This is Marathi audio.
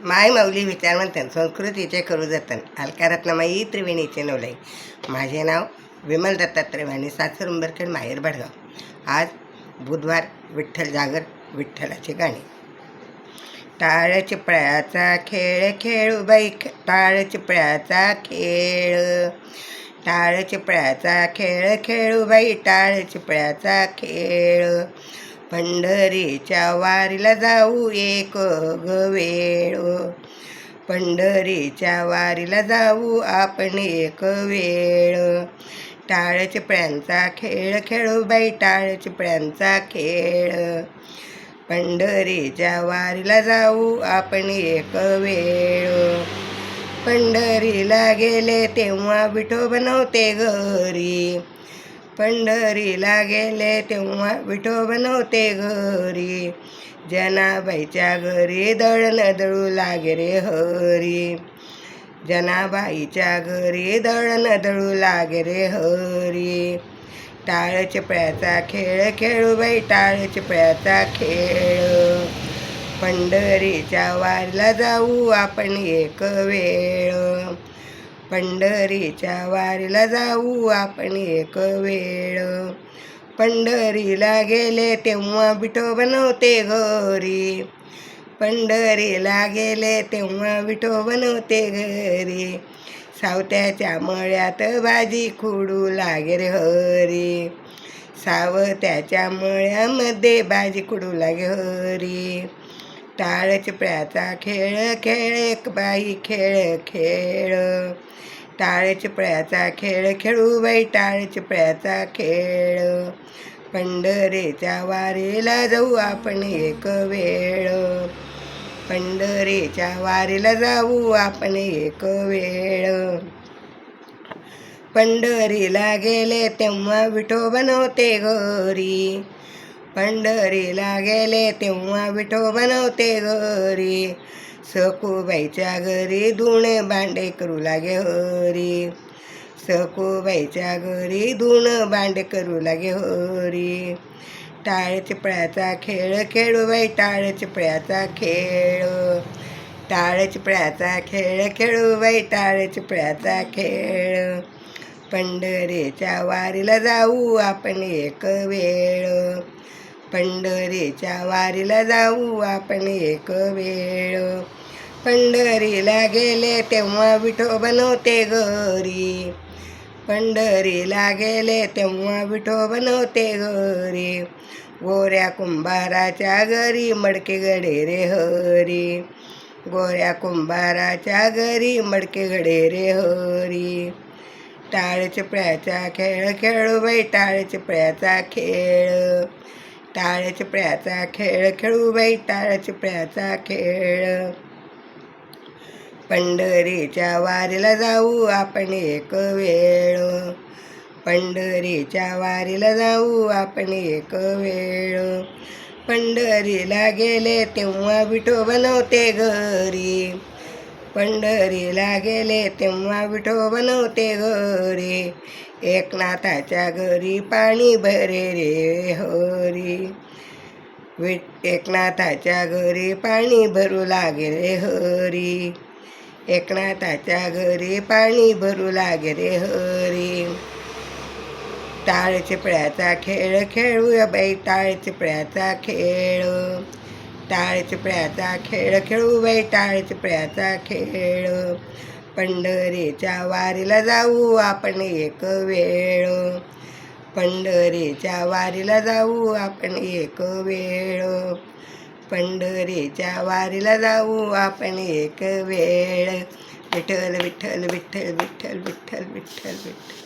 माय माऊली विचारवंतन संस्कृतीचे करू जतन अलकारत्नमयी त्रिवेणीचे नवलाई. माझे नाव विमल दत्तात्रय वाणी, सासर उंबरखेड, माहेर भडगाव. आज बुधवार, विठ्ठल जागर, विठ्ठलाची गाणी. टाळ चिपळ्याचा खेळ खेळू बाई, टाळ चिपळ्याचा खेळ. टाळ चिपळ्याचा खेळ खेळू बाई, टाळ चिपळ्याचा खेळ. पंढरीच्या वारीला जाऊ एक वेळ. पंढरीच्या वारीला जाऊ आपण एक वेळ. टाळ चिपळ्यांचा खेळ खेळू बाई, टाळ चिपळ्यांचा खेळ. पंढरीच्या वारीला जाऊ आपण एक वेळ. पंढरीला गेले तेव्हा विठोबा नव्हते घरी. पंढरीला गेले तेव्हा विठोबा नव्हते घरी. जनाबाईच्या घरी दळण दळू लागे रे हरी. जनाबाईच्या घरी दळण दळू लागे रे हरी. टाळ चिपळ्याचा खेळ खेळू बाई, टाळ चिपळ्याचा खेळ. पंढरीच्या वारीला जाऊ आपण एक वेळ. पंढरीच्या वारीला जाऊ आपण एक वेळ. पंढरीला गेले तेव्हा विठोबा नव्हते घरी. पंढरीला गेले तेव्हा विठोबा नव्हते घरी. सावत्याच्या मळ्यात भाजी खुडू लागे रे हरी. सावत्याच्या मळ्यामध्ये भाजी खुडू लागे हरी. टाळ चिपळ्याचा खेळ खेळ एक बाई खेळ खेळ. टाळ चिपळ्याचा खेळ खेळू बाई, टाळ चिपळ्याचा खेळ. पंढरीच्या वारीला जाऊ आपण एक वेळ. पंढरीच्या वारीला जाऊ आपण एक वेळ. पंढरीला गेले तेव्हा विठोबा नव्हते घरी. पंढरीला गेले तेव्हा विठोबा नव्हते घरी. सखूबाईच्या घरी धुणे भांडे करू लागे हरी. सखूबाईच्या घरी धुणं भांडे करू लागे हरी. टाळ चिपळ्याचा खेळ खेळू बाई, टाळ चिपळ्याचा खेळ. टाळ चिपळ्याचा खेळ खेळू बाई, टाळ चिपळ्याचा खेळ. पंढरीच्या वारीला जाऊ आपण एक वेळ. पंढरीच्या वारीला जाऊ आपण एक वेळ. पंढरीला गेले तेव्हा विठोबा नव्हते घरी. पंढरीला गेले तेव्हा विठोबा नव्हते घरी. गोऱ्या कुंभाराच्या घरी मडके गडे रे हरी. गोऱ्या कुंभाराच्या घरी मडके गडे रे हरी. टाळ चिपळ्याचा खेळ खेळू बाई, टाळ चिपळ्याचा खेळ. टाळ चिपळ्याचा खेळ खेळू बाई, टाळ चिपळ्याचा खेळ. पंढरीच्या वारीला जाऊ आपण एक वेळ. पंढरीच्या वारीला जाऊ आपण एक वेळ. पंढरीला गेले तेव्हा विठोबा नव्हते घरी. पंढरीला गेले तेव्हा विठोबा नव्हते घरी. एकनाथाच्या घरी पाणी भरे रे हरी. एकनाथाच्या घरी पाणी भरू लागे रे हरी. एकनाथाच्या घरी पाणी भरू लागे रे हरी. टाळ चिपळ्याचा खेळ खेळूया बाई, टाळ चिपळ्याचा खेळ. टाळ चिपळ्याचा खेळ खेळू बाई, टाळ चिपळ्याचा खेळ. पंढरीच्या वारीला जाऊ आपण एक वेळ. पंढरीच्या वारीला जाऊ आपण एक वेळ. पंढरीच्या वारीला जाऊ आपण एक वेळ. विठ्ठल विठ्ठल विठ्ठल विठ्ठल विठ्ठल विठ्ठल विठ्ठल.